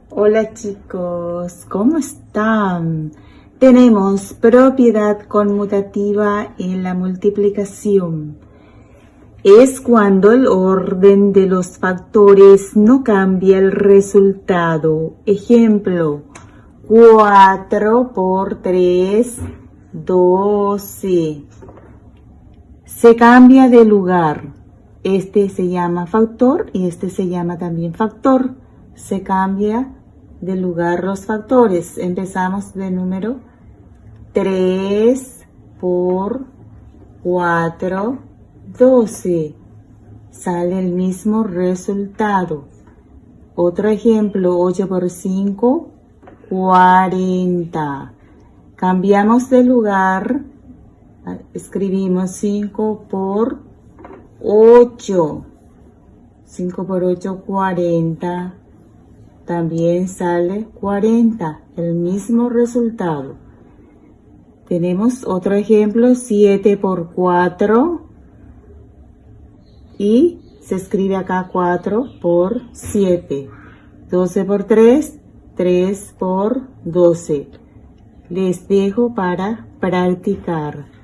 Hola chicos, ¿cómo están? Tenemos propiedad conmutativa en la multiplicación. Es cuando el orden de los factores no cambia el resultado. Ejemplo, 4 por 3, 12. Se cambia de lugar. Este se llama factor y este se llama también factor. Se cambia de lugar los factores. Empezamos de número 3 por 4, 12. Sale el mismo resultado. Otro ejemplo, 8 por 5, 40. Cambiamos de lugar. Escribimos 5 por 8. 5 por 8, 40. También sale 40, el mismo resultado. Tenemos otro ejemplo, 7 por 4. Y se escribe acá 4 por 7. 12 por 3, 3 por 12. Les dejo para practicar.